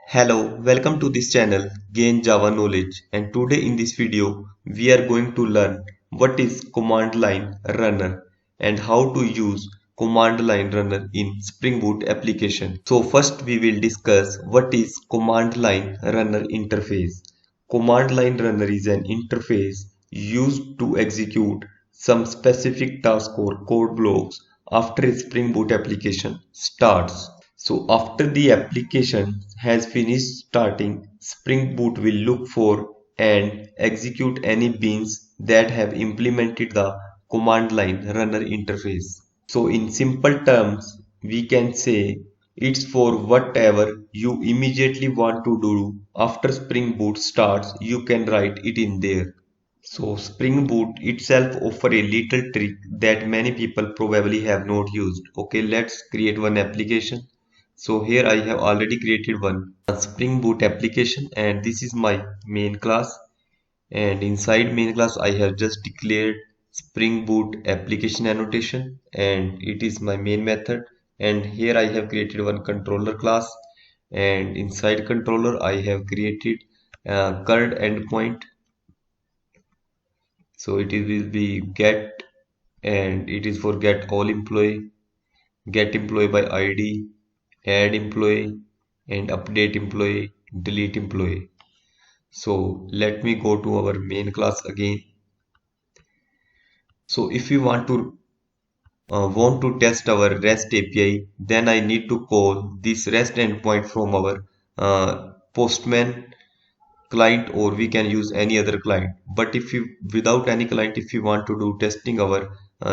Hello, welcome to this channel Gain Java Knowledge, and today in this video we are going to learn what is command line runner and how to use command line runner in Spring Boot application. So first we will discuss what is command line runner interface. Command line runner is an interface used to execute some specific task or code blocks after a Spring Boot application starts. So after the application has finished starting, Spring Boot will look for and execute any beans that have implemented the command line runner interface. So in simple terms, we can say it's for whatever you immediately want to do after Spring Boot starts, you can write it in there. So Spring Boot itself offer a little trick that many people probably have not used. Okay, let's create one application. So here I have already created one Spring Boot application and this is my main class, and inside main class I have just declared Spring Boot application annotation and it is my main method, and here I have created one controller class, and inside controller I have created current endpoint. So it will be get, and it is for get all employee, get employee by ID, add employee, and update employee, delete employee. So let me go to our main class again. So if we want to test our REST API, then I need to call this REST endpoint from our Postman client, or we can use any other client. But if you without any client, if you want to do testing our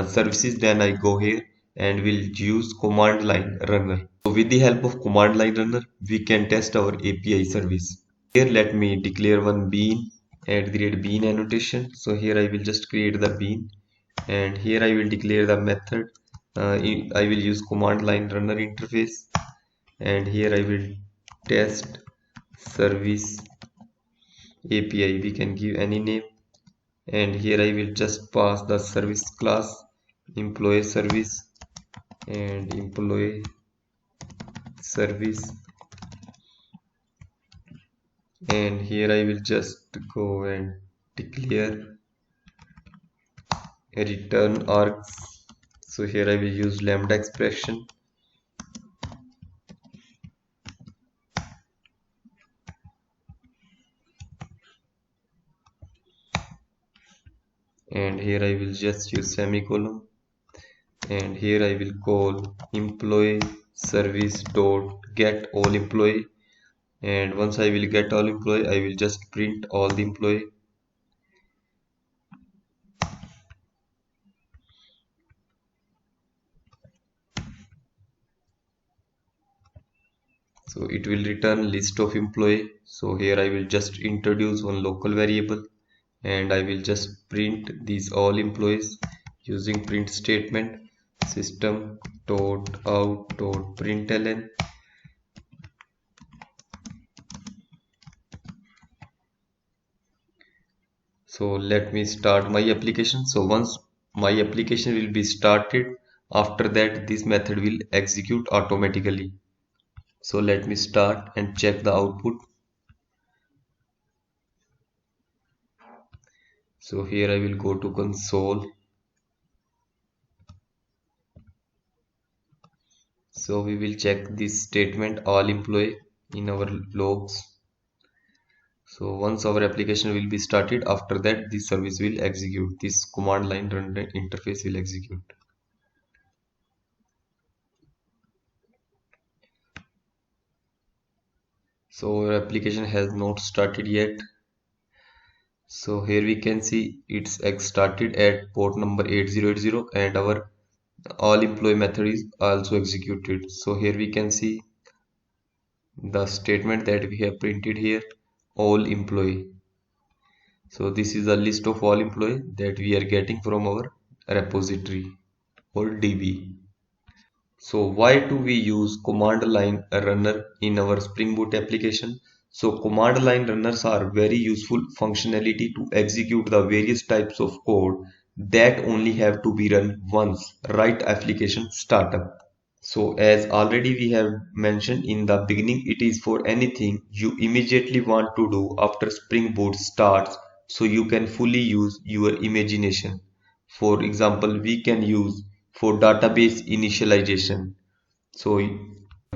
services, then I go here and will use command line runner. So with the help of command line runner, we can test our API service. Here let me declare one bean, add the bean annotation. So here I will just create the bean, and here I will declare the method. I will use command line runner interface, and here I will test service API. We can give any name, and here I will just pass the service class employee service and employee service, and here I will just go and declare a return args. So here I will use lambda expression, and here I will just use semicolon, and here I will call employee service dot get all employee, and once I will get all employee, I will just print all the employee. So it will return list of employee. So here I will just introduce one local variable, and I will just print these all employees using print statement system dot out dot println. So let me start my application. So once my application will be started, after that this method will execute automatically. So let me start and check the output. So here I will go to console. So we will check this statement all employee in our logs. So once our application will be started, after that this service will execute, this command line run interface will execute. So our application has not started yet. So here we can see it's started at port number 8080, and our all employee method is also executed. So here we can see the statement that we have printed here, all employee. So this is a list of all employee that we are getting from our repository or DB. So why do we use command line runner in our Spring Boot application? So command line runners are very useful functionality to execute the various types of code that only have to be run once right application startup. So as already we have mentioned in the beginning, it is for anything you immediately want to do after Spring Boot starts, so you can fully use your imagination. For example, we can use for database initialization. So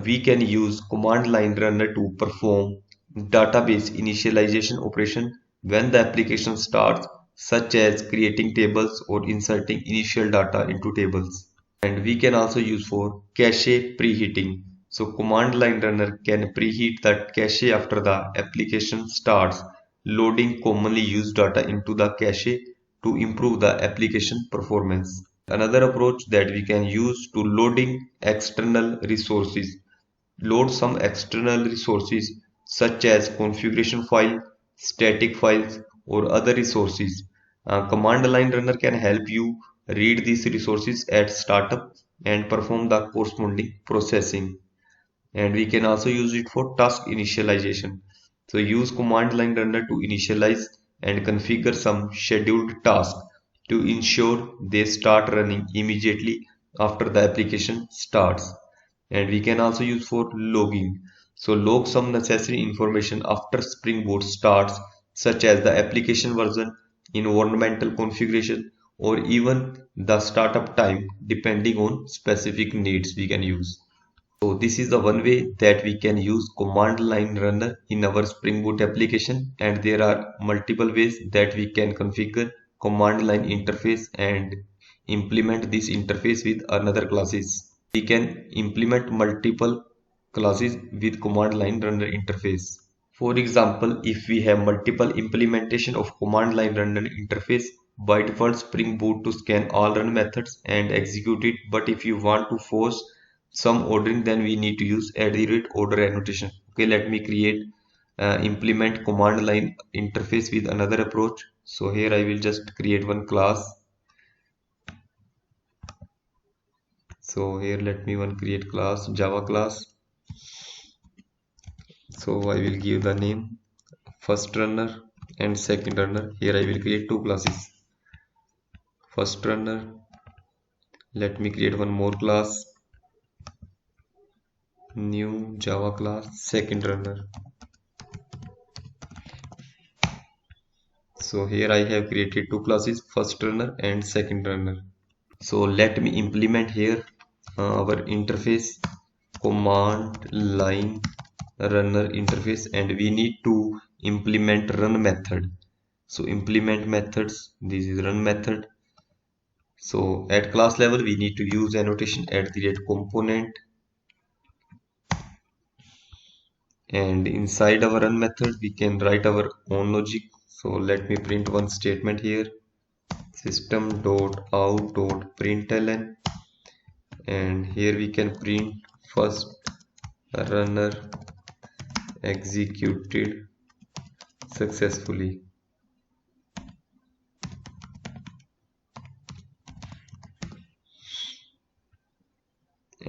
we can use command line runner to perform database initialization operation when the application starts, such as creating tables or inserting initial data into tables. And we can also use for cache preheating. So command line runner can preheat the cache after the application starts loading commonly used data into the cache to improve the application performance. Another approach that we can use to loading external resources. Load some external resources such as configuration file, static files, or other resources. Command line runner can help you read these resources at startup and perform the corresponding processing. And we can also use it for task initialization. So use command line runner to initialize and configure some scheduled tasks to ensure they start running immediately after the application starts. And we can also use for logging. So log some necessary information after Spring Boot starts, such as the application version, environmental configuration, or even the startup time, depending on specific needs we can use. So this is the one way that we can use command line runner in our Spring Boot application, and there are multiple ways that we can configure command line interface and implement this interface with another classes. We can implement multiple classes with command line runner interface. For example, if we have multiple implementation of command line runner interface, by default Spring Boot to scan all run methods and execute it. But if you want to force some ordering, then we need to use @order annotation. Okay, let me create implement command line interface with another approach. So here I will just create one class. So here let me one create class, Java class. So I will give the name first runner and second runner. Here I will create two classes. First runner. Let me create one more class. New Java class, second runner. So here I have created two classes, first runner and second runner. So let me implement here our interface, command line runner interface, and we need to implement run method. So implement methods, this is run method. So at class level we need to use annotation @component, and inside our run method we can write our own logic. So let me print one statement here, system.out.println, and here we can print first runner executed successfully.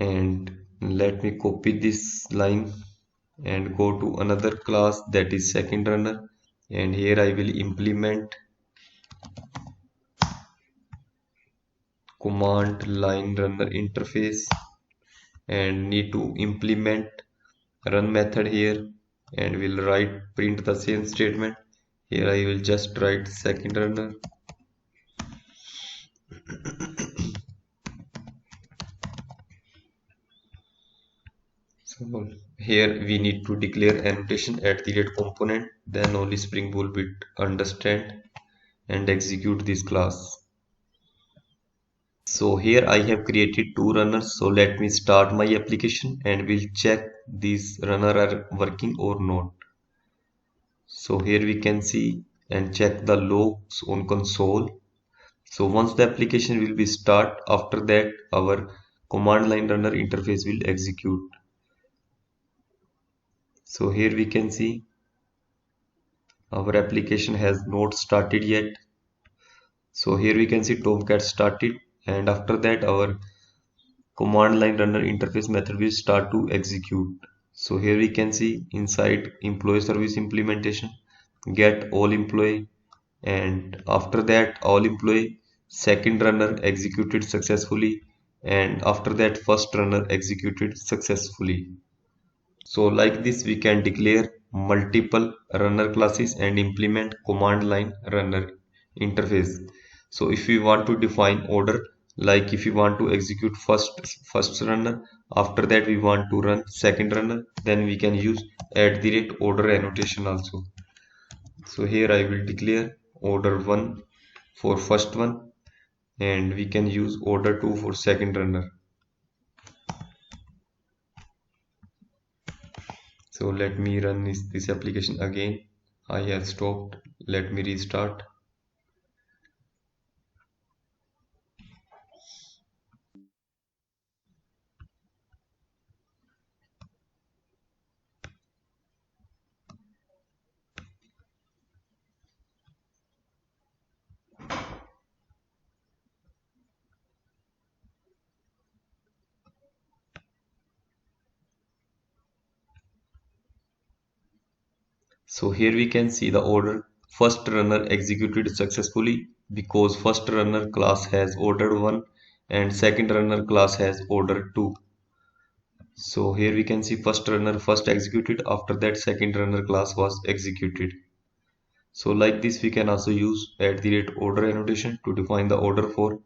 And let me copy this line and go to another class, that is second runner, and here I will implement command line runner interface and need to implement run method here, and will write print the same statement. Here I will just write second runner. So here we need to declare annotation @component, then only Spring Boot will understand and execute this class. So here I have created two runners. So let me start my application and we'll check these runners are working or not. So here we can see and check the logs on console. So once the application will be start, after that our command line runner interface will execute. So here we can see our application has not started yet. So here we can see Tomcat started, and after that our command line runner interface method will start to execute. So here we can see inside employee service implementation, get all employee, and after that all employee second runner executed successfully, and after that first runner executed successfully. So like this we can declare multiple runner classes and implement command line runner interface. So if we want to define order, like if we want to execute first runner, after that we want to run second runner, then we can use @order annotation also. So here I will declare order 1 for first one, and we can use order 2 for second runner. So let me run this application again. I have stopped. Let me restart. So here we can see the order first runner executed successfully because first runner class has order 1 and second runner class has order 2. So here we can see first runner first executed, after that second runner class was executed. So like this we can also use @order annotation to define the order for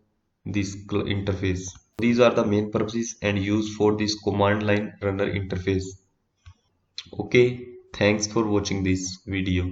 this interface. These are the main purposes and use for this command line runner interface. Okay, thanks for watching this video.